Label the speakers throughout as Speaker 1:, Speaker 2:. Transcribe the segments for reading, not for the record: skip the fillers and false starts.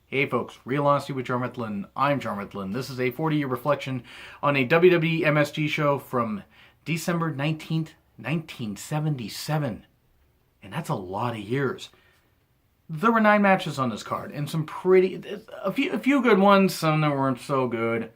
Speaker 1: Hey folks, Real Honesty with Jarmethlin. I'm Jarmethlin. This is a 40-year reflection on a WWE MSG show from December 19th, 1977. And that's a lot of years. There were 9 matches on this card, and a few good ones, some that weren't so good.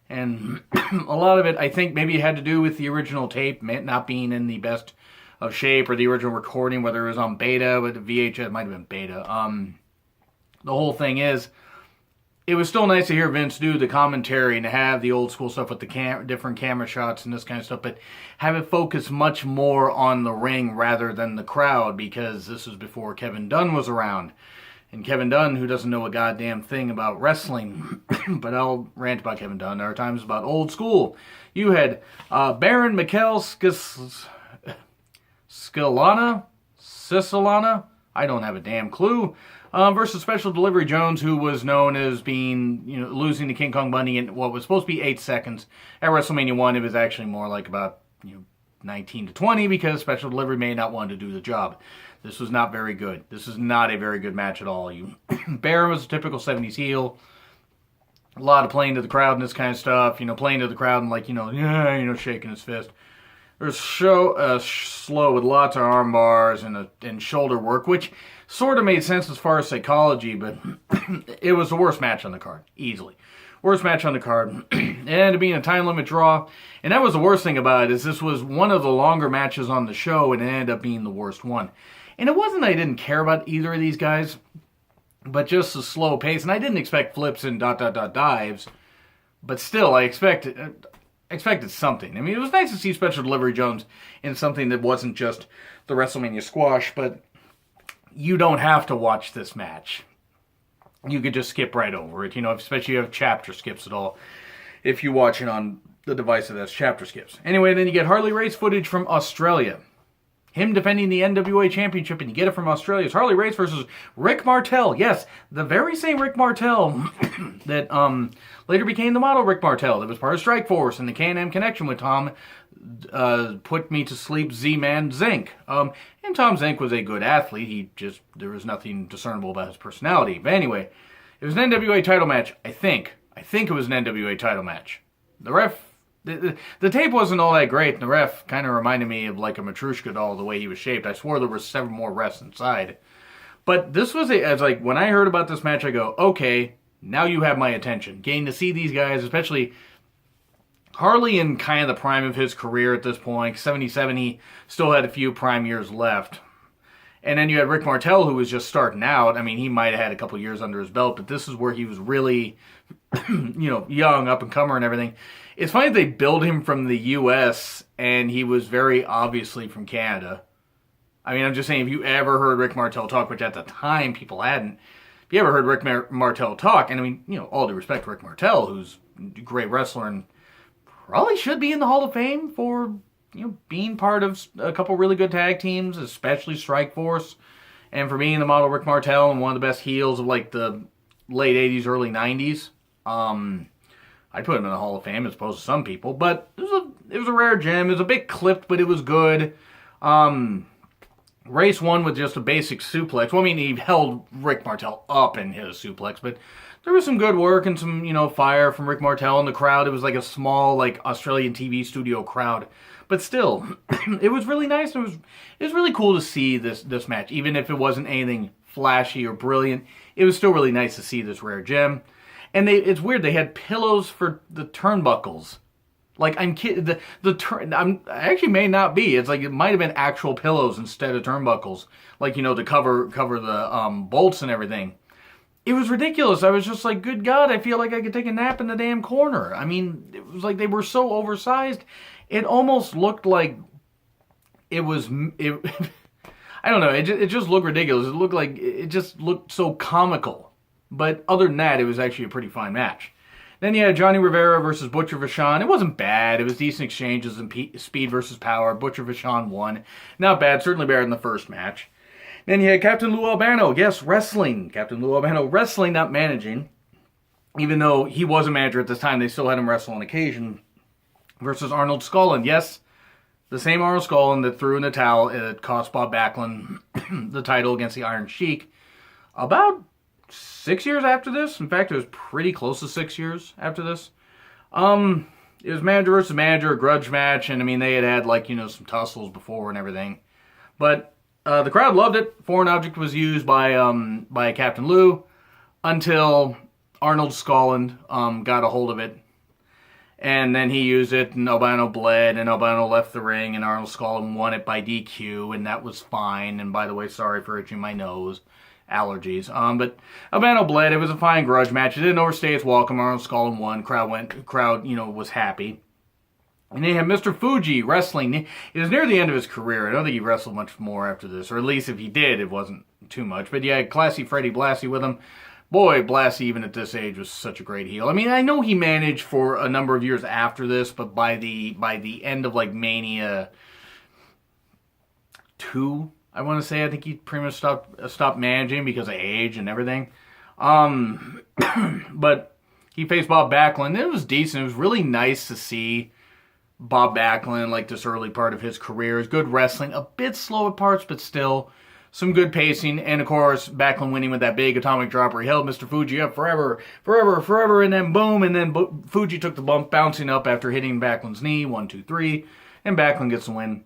Speaker 1: And a lot of it, I think, maybe had to do with the original tape not being in the best of shape, or the original recording, whether it was on beta, with the VHS, it might have been beta. The whole thing is, it was still nice to hear Vince do the commentary and have the old school stuff with the different camera shots and this kind of stuff, but have it focus much more on the ring rather than the crowd, because this was before Kevin Dunn was around. And Kevin Dunn, who doesn't know a goddamn thing about wrestling, but I'll rant about Kevin Dunn. There are times about old school. You had Baron Mikel Sicilana, I don't have a damn clue, versus Special Delivery Jones, who was known as being, losing to King Kong Bundy in what was supposed to be 8 seconds. At WrestleMania 1, it was actually more like about, 19 to 20, because Special Delivery may not want to do the job. This was not very good. This is not a very good match at all. Baron was a typical 70s heel. A lot of playing to the crowd and this kind of stuff. Playing to the crowd and shaking his fist. It was slow with lots of arm bars and shoulder work, which sort of made sense as far as psychology, but it was the worst match on the card, easily. Worst match on the card. It ended up being a time limit draw, and that was the worst thing about it, is this was one of the longer matches on the show, and it ended up being the worst one. And it wasn't that I didn't care about either of these guys, but just the slow pace, and I didn't expect flips and dives, but still, I expected something. I mean, it was nice to see Special Delivery Jones in something that wasn't just the WrestleMania squash, but you don't have to watch this match. You could just skip right over it, especially if you have chapter skips at all, if you watch it on the device that has chapter skips. Anyway, then you get Harley Race footage from Australia. Him defending the NWA Championship, and you get it from Australia. It's Harley Race versus Rick Martel. Yes, the very same Rick Martel that later became the model Rick Martel. That was part of Strikeforce and the Can-Am connection with Tom Put Me to Sleep Z-Man Zink. And Tom Zink was a good athlete. There was nothing discernible about his personality. But anyway, it was an NWA title match, I think. I think it was an NWA title match. The ref... The tape wasn't all that great, and the ref kind of reminded me of like a Matryoshka doll, the way he was shaped. I swore there were 7 more refs inside. But this was when I heard about this match, I go, okay, now you have my attention. Getting to see these guys, especially Harley in kind of the prime of his career at this point. 77, he still had a few prime years left. And then you had Rick Martel, who was just starting out. I mean, he might have had a couple years under his belt, but this is where he was really, young, up-and-comer and everything. It's funny they billed him from the U.S., and he was very obviously from Canada. I mean, I'm just saying, if you ever heard Rick Martel talk, which at the time people hadn't, if you ever heard Rick Martel talk, and I mean, all due respect to Rick Martel, who's a great wrestler and probably should be in the Hall of Fame for, being part of a couple really good tag teams, especially Strikeforce, and for being the model Rick Martel and one of the best heels of like the late 80s, early 90s. I'd put him in the Hall of Fame as opposed to some people, but it was a rare gem. It was a bit clipped, but it was good. Race won with just a basic suplex. Well, I mean, he held Rick Martel up in his suplex, but there was some good work and some, fire from Rick Martel in the crowd. It was like a small, Australian TV studio crowd. But still, it was really nice. It was really cool to see this match. Even if it wasn't anything flashy or brilliant, it was still really nice to see this rare gem. And it's weird, they had pillows for the turnbuckles. I'm kidding. I actually may not be. It's like it might have been actual pillows instead of turnbuckles. To cover the bolts and everything. It was ridiculous. I was just like, good God, I feel like I could take a nap in the damn corner. I mean, it was like they were so oversized. It almost looked like it was... I don't know. It just looked ridiculous. It just looked so comical. But other than that, it was actually a pretty fine match. Then you had Johnny Rivera versus Butcher Vachon. It wasn't bad. It was decent exchanges in speed versus power. Butcher Vachon won. Not bad. Certainly better than the first match. Then you had Captain Lou Albano. Yes, wrestling. Captain Lou Albano wrestling, not managing. Even though he was a manager at this time, they still had him wrestle on occasion. Versus Arnold Scullin. Yes, the same Arnold Scullin that threw in the towel. It cost Bob Backlund the title against the Iron Sheik about 6 years after this. In fact, it was pretty close to 6 years after this. It was manager versus manager, a grudge match, and I mean, they had like, some tussles before and everything. But the crowd loved it. Foreign object was used by Captain Lou until Arnold Scotland got a hold of it. And then he used it, and Albano bled, and Albano left the ring, and Arnold Scotland won it by DQ, and that was fine. And by the way, sorry for itching my nose. Allergies. But Albano bled. It was a fine grudge match. It didn't overstay its welcome. Arnold Scotland won. Crowd, was happy. And then you have Mr. Fuji wrestling. It was near the end of his career. I don't think he wrestled much more after this, or at least if he did, it wasn't too much. But yeah, classy Freddie Blassie with him. Boy, Blassie, even at this age, was such a great heel. I mean, I know he managed for a number of years after this, but by the end of like Mania 2, I want to say, I think he pretty much stopped managing because of age and everything. But he faced Bob Backlund. It was decent. It was really nice to see Bob Backlund, like this early part of his career. It was good wrestling, a bit slow at parts, but still some good pacing. And of course, Backlund winning with that big atomic drop where he held Mr. Fuji up forever, and then boom, and then Fuji took the bump, bouncing up after hitting Backlund's knee, 1, 2, 3, and Backlund gets the win.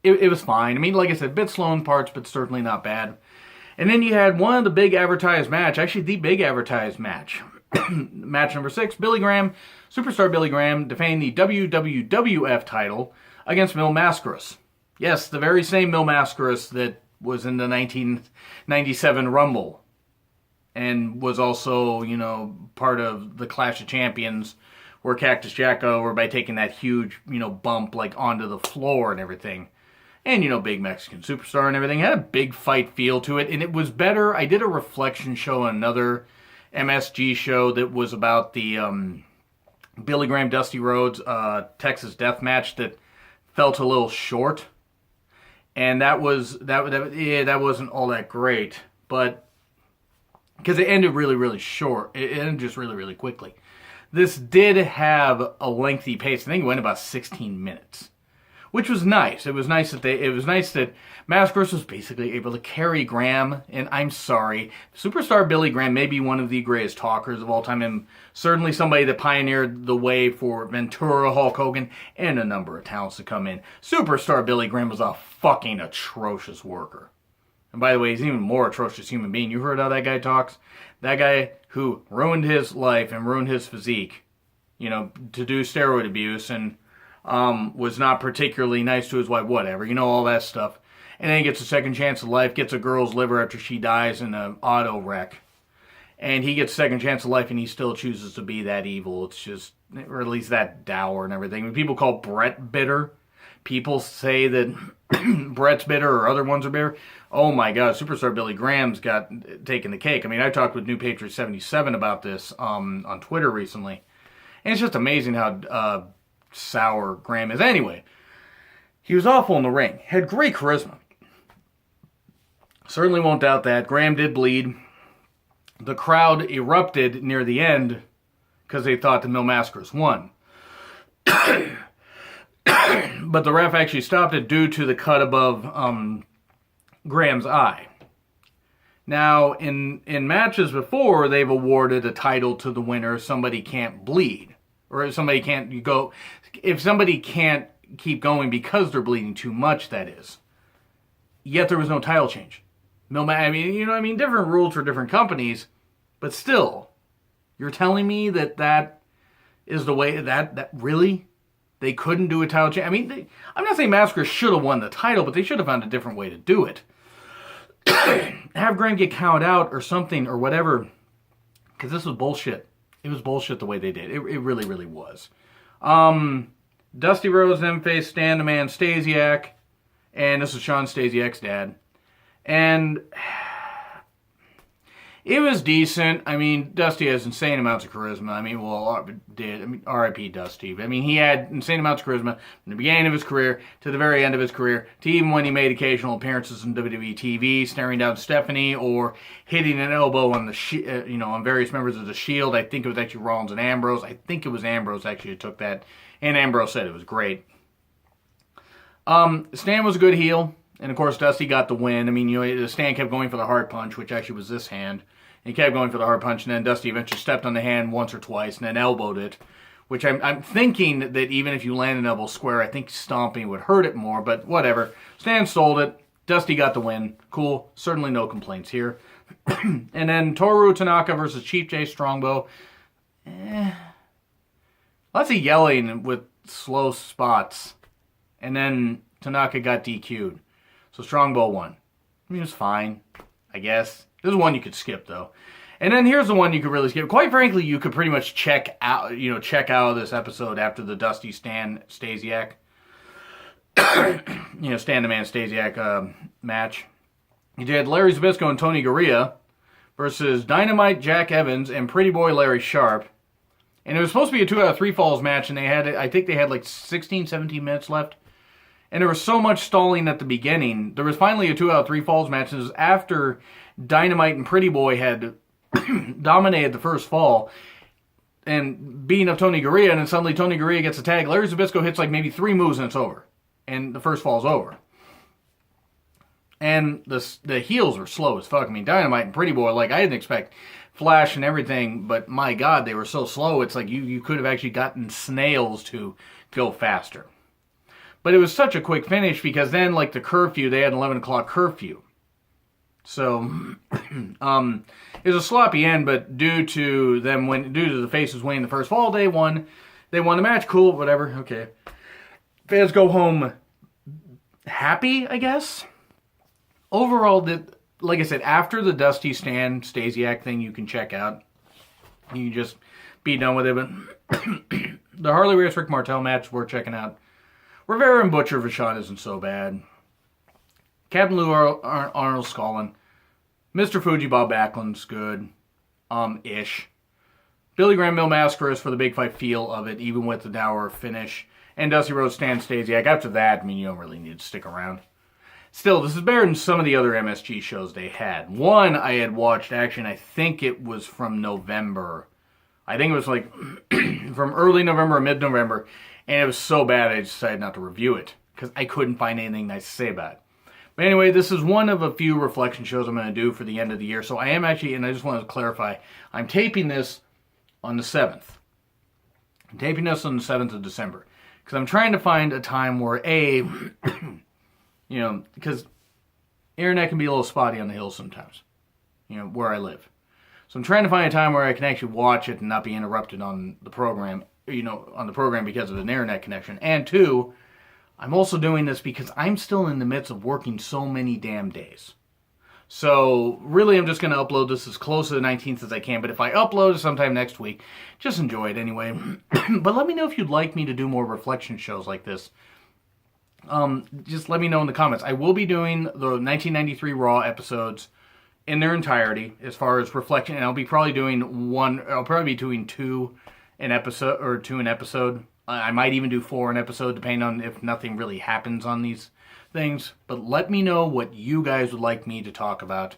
Speaker 1: It was fine. I mean, like I said, a bit slow in parts, but certainly not bad. And then you had one of the big advertised match, actually the big advertised match. Match number 6, Billy Graham, Superstar Billy Graham, defending the WWF title against Mil Mascaras. Yes, the very same Mil Mascaras that was in the 1997 Rumble. And was also, part of the Clash of Champions where Cactus Jack over by taking that huge, bump like onto the floor and everything. And, big Mexican superstar and everything. It had a big fight feel to it, and it was better. I did a reflection show on another MSG show that was about the Billy Graham Dusty Rhodes Texas Death Match that felt a little short. And that wasn't all that great, but because it ended really, really short. It ended just really, really quickly. This did have a lengthy pace. I think it went about 16 minutes. Which was nice. It was nice that Mascaras was basically able to carry Graham, and I'm sorry, Superstar Billy Graham may be one of the greatest talkers of all time, and certainly somebody that pioneered the way for Ventura, Hulk Hogan, and a number of talents to come in. Superstar Billy Graham was a fucking atrocious worker. And by the way, he's an even more atrocious human being. You heard how that guy talks? That guy who ruined his life and ruined his physique, to do steroid abuse, and was not particularly nice to his wife, whatever, all that stuff. And then he gets a second chance at life, gets a girl's liver after she dies in an auto wreck. And he gets a second chance at life, and he still chooses to be that evil. It's just, or at least that dour and everything. When people call Brett bitter, people say that Brett's bitter or other ones are bitter. Oh my God, Superstar Billy Graham's got taken the cake. I mean, I talked with New Patriot 77 about this on Twitter recently. And it's just amazing how sour Graham is. Anyway, he was awful in the ring. Had great charisma. Certainly won't doubt that. Graham did bleed. The crowd erupted near the end because they thought the Mil Mascaras won. But the ref actually stopped it due to the cut above Graham's eye. Now, in matches before, they've awarded a title to the winner if somebody can't bleed. Or if somebody can't go, if somebody can't keep going because they're bleeding too much, that is. Yet there was no title change. Different rules for different companies, but still, you're telling me that is the way, that really, they couldn't do a title change? I mean, I'm not saying Mascaras should have won the title, but they should have found a different way to do it. Have Graham get counted out or something or whatever, because this was bullshit. It was bullshit the way they did. It really, really was. Dusty Rhodes then faced Stan the Man Stasiak. And this is Sean Stasiak's dad. And it was decent. I mean, Dusty has insane amounts of charisma. R.I.P. Dusty. He had insane amounts of charisma from the beginning of his career to the very end of his career, to even when he made occasional appearances on WWE TV, staring down Stephanie or hitting an elbow on the on various members of the Shield. I think it was actually Rollins and Ambrose. I think it was Ambrose actually who took that, and Ambrose said it was great. Stan was a good heel. And, of course, Dusty got the win. Stan kept going for the hard punch, which actually was this hand. he kept going for the hard punch, and then Dusty eventually stepped on the hand once or twice and then elbowed it, which I'm thinking that even if you land an elbow square, I think stomping would hurt it more, but whatever. Stan sold it. Dusty got the win. Cool. Certainly no complaints here. And then Toru Tanaka versus Chief Jay Strongbow. Lots of yelling with slow spots. And then Tanaka got DQ'd. So Strongbow won. I mean, it was fine, I guess. This is one you could skip, though. And then here's the one you could really skip. Quite frankly, you could pretty much check out of this episode after the Dusty Stan Stasiak, Stan the Man Stasiak match. You did Larry Zbyszko and Tony Garea versus Dynamite Jack Evans and Pretty Boy Larry Sharp. And it was supposed to be a 2 out of 3 falls match, and I think they had like 16, 17 minutes left. And there was so much stalling at the beginning. There was finally a 2 out of 3 falls match. It was after Dynamite and Pretty Boy had dominated the first fall and beating up Tony Garea, and then suddenly Tony Garea gets a tag. Larry Zbyszko hits like maybe 3 moves and it's over. And the first fall's over. And the heels were slow as fuck. I mean, Dynamite and Pretty Boy, like, I didn't expect Flash and everything, but my God, they were so slow. It's like you could have actually gotten snails to go faster. But it was such a quick finish because then, like, the curfew, they had an 11 o'clock curfew. So, it was a sloppy end, but due to the Faces winning the first fall, they won the match. Cool, whatever, okay. Fans go home happy, I guess. Overall, like I said, after the Dusty Stan Stasiak thing, you can check out. You can just be done with it. But the Harley Race Rick Martel match we're checking out. Rivera and Butcher Vachon isn't so bad. Captain Lou Arnold Scullin. Mr. Fuji Bob Backlund's good. Ish. Billy Graham Bill Mascaras for the big fight feel of it, even with the dour finish. And Dusty Rhodes Stan Stasiak. After that, I mean, you don't really need to stick around. Still, this is better than some of the other MSG shows they had. One I had watched, actually, and I think it was from November. I think it was like from early November or mid-November. And it was so bad I decided not to review it. Because I couldn't find anything nice to say about it. But anyway, this is one of a few reflection shows I'm going to do for the end of the year. So I am actually, and I just wanted to clarify, I'm taping this on the 7th. I'm taping this on the 7th of December. Because I'm trying to find a time where, because internet can be a little spotty on the hills sometimes, where I live. So I'm trying to find a time where I can actually watch it and not be interrupted on the program, because of an internet connection. And 2, I'm also doing this because I'm still in the midst of working so many damn days. So really I'm just going to upload this as close to the 19th as I can. But if I upload it sometime next week, just enjoy it anyway. But let me know if you'd like me to do more reflection shows like this. Just let me know in the comments. I will be doing the 1993 Raw episodes in their entirety as far as reflection. And I'll probably be doing 2 an episode. I might even do 4 an episode, depending on if nothing really happens on these things. But let me know what you guys would like me to talk about.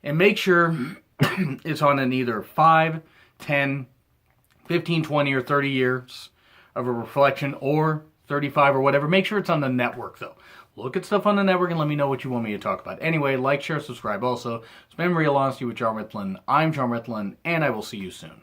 Speaker 1: And make sure it's on an either 5, 10, 15, 20, or 30 years of a reflection, or 35 or whatever. Make sure it's on the network, though. Look at stuff on the network and let me know what you want me to talk about. Anyway, like, share, subscribe. Also, it's been Real Honesty with John Ritlin. I'm John Ritlin, and I will see you soon.